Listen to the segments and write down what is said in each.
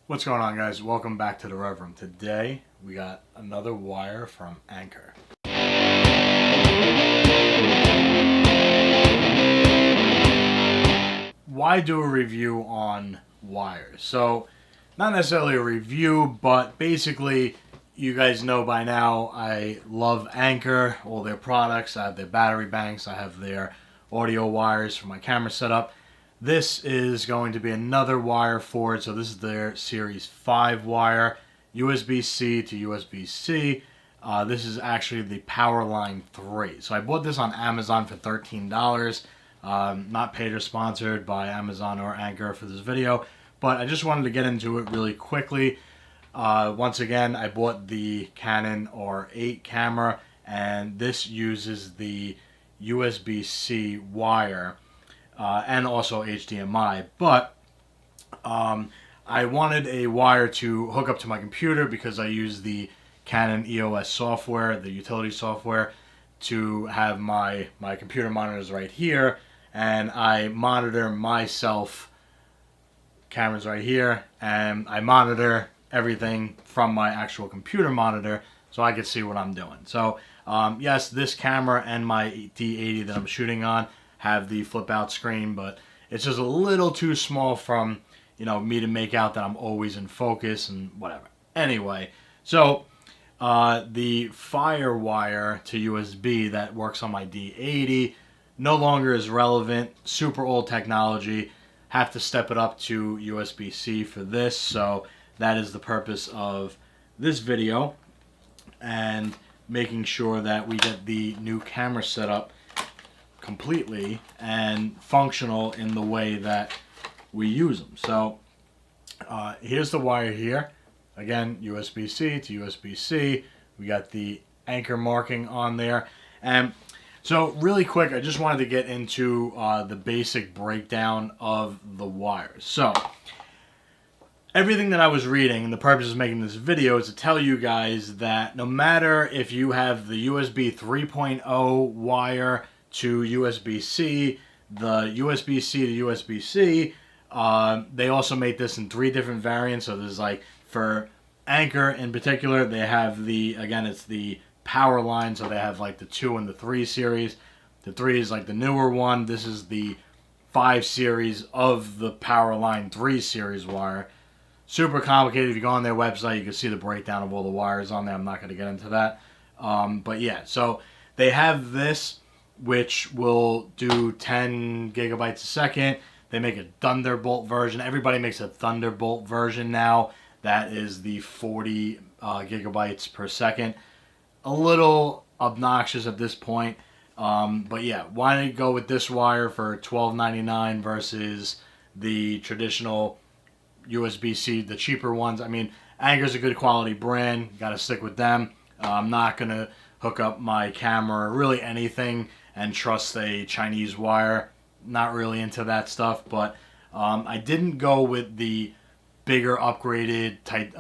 What's going on, guys? Welcome back to the Rev Room. Today we got another wire from Anker. Why do a review on wires? So, not necessarily a review, but basically, you guys know by now I love Anker, all their products. I have their battery banks, I have their audio wires for my camera setup. This is going to be another wire for it. So this is their Series 5 wire, USB-C to USB-C. This is actually the Powerline 3. So I bought this on Amazon for $13. Not paid or sponsored by Amazon or Anker for this video, but I just wanted to get into it really quickly. Once again, I bought the Canon R8 camera, and this uses the USB-C wire. And also HDMI, but I wanted a wire to hook up to my computer because I use the Canon EOS software, the utility software, to have my computer monitors right here, and I monitor myself, cameras right here, and I monitor everything from my actual computer monitor so I can see what I'm doing. So yes, this camera and my D80 that I'm shooting on have the flip out screen, but it's just a little too small from, me to make out that I'm always in focus and whatever. Anyway, so the Firewire to USB that works on my D80 no longer is relevant. Super old technology. Have to step it up to USB-C for this, so that is the purpose of this video, and making sure that we get the new camera set up completely and functional in the way that we use them. So here's the wire here. Again, USB-C to USB-C. We got the Anker marking on there. And so really quick, I just wanted to get into the basic breakdown of the wires. So everything that I was reading, and the purpose of making this video is to tell you guys that no matter if you have the USB 3.0 wire to USB-C, the USB-C to USB-C, they also make this in 3 different variants. So there's like, for Anker in particular, they have the, again, it's the Powerline, so they have like the 2 and the 3 series. The 3 is like the newer one. This is the 5 series of the Powerline 3 series wire. Super complicated. If you go on their website, you can see the breakdown of all the wires on there. I'm not going to get into that. But yeah, so they have this, which will do 10 gigabytes a second. They make a Thunderbolt version. Everybody makes a Thunderbolt version now. That is the 40 gigabytes per second. A little obnoxious at this point. But yeah, why don't you go with this wire for $12.99 versus the traditional USB-C, the cheaper ones? I mean, Anker's a good quality brand. Got to stick with them. I'm not going to hook up my camera or really anything and trust a Chinese wire. Not really into that stuff, but I didn't go with the bigger upgraded type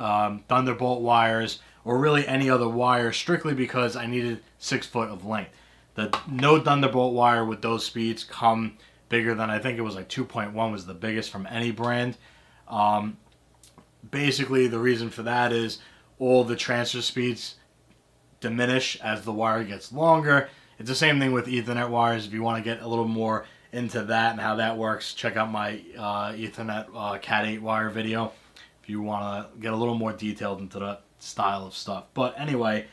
Thunderbolt wires or really any other wire, strictly because I needed 6 foot of length. No Thunderbolt wire with those speeds come bigger than, I think it was like 2.1 was the biggest from any brand. Basically, the reason for that is all the transfer speeds diminish as the wire gets longer. It's the same thing with Ethernet wires. If you want to get a little more into that and how that works, check out my Ethernet Cat 8 wire video if you want to get a little more detailed into the style of stuff. But anyway,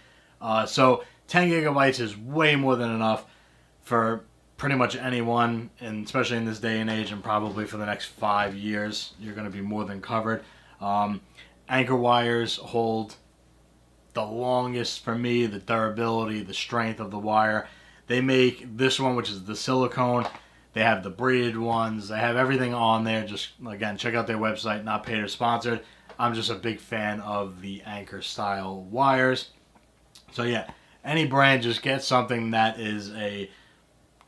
so 10 gigabytes is way more than enough for pretty much anyone, and especially in this day and age, and probably for the next 5 years, you're going to be more than covered. Anker wires hold the longest for me, the durability, the strength of the wire. They make this one, which is the silicone. They have the braided ones. They have everything on there. Just, again, check out their website, not paid or sponsored. I'm just a big fan of the Anker style wires. So yeah, any brand, just get something that is a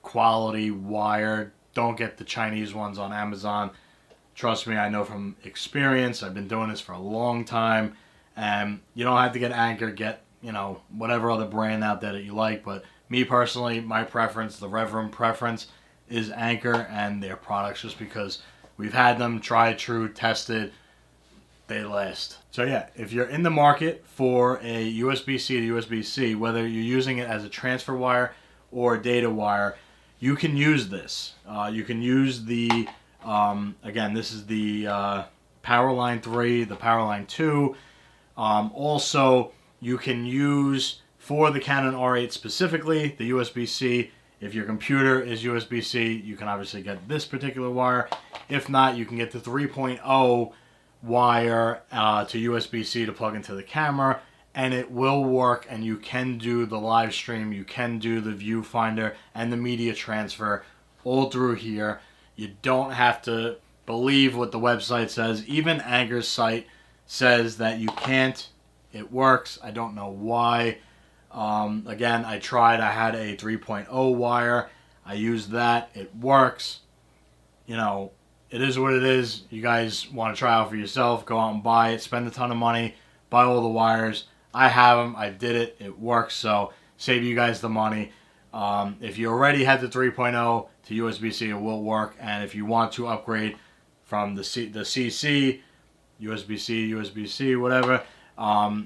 quality wire. Don't get the Chinese ones on Amazon. Trust me, I know from experience. I've been doing this for a long time. And you don't have to get Anker, get, whatever other brand out there that you like. But me personally, my preference, the Rev Room preference, is Anker and their products, just because we've had them, tried, true, tested. they last. So yeah, if you're in the market for a USB-C to USB-C, whether you're using it as a transfer wire or a data wire, you can use this. You can use the, again, this is the Powerline 3, the Powerline 2. Also, you can use, for the Canon R8 specifically, the USB-C. If your computer is USB-C, you can obviously get this particular wire. If not, you can get the 3.0 wire to USB-C to plug into the camera, and it will work, and you can do the live stream, you can do the viewfinder and the media transfer all through here. You don't have to believe what the website says. Even Anker's site says that you can't. It works. I don't know why. Again, I tried. I had a 3.0 wire. I used that. It works. You know, it is what it is. You guys want to try out for yourself, go out and buy it, spend a ton of money, buy all the wires. I have them. I did it. It works. So save you guys the money. If you already had the 3.0 to USB-C, it will work. And if you want to upgrade from the CC, USB-C, USB-C, whatever,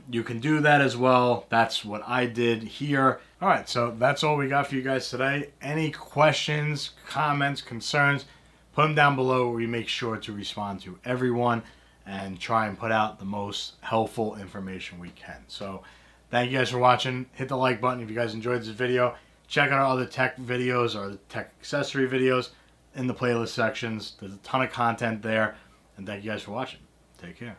you can do that as well. That's what I did here. All right, so that's all we got for you guys today. Any questions, comments, concerns, put them down below. We make sure to respond to everyone and try and put out the most helpful information we can. So thank you guys for watching. Hit the like button if you guys enjoyed this video. Check out our other tech videos or the tech accessory videos in the playlist sections. There's a ton of content there. And thank you guys for watching. Take care.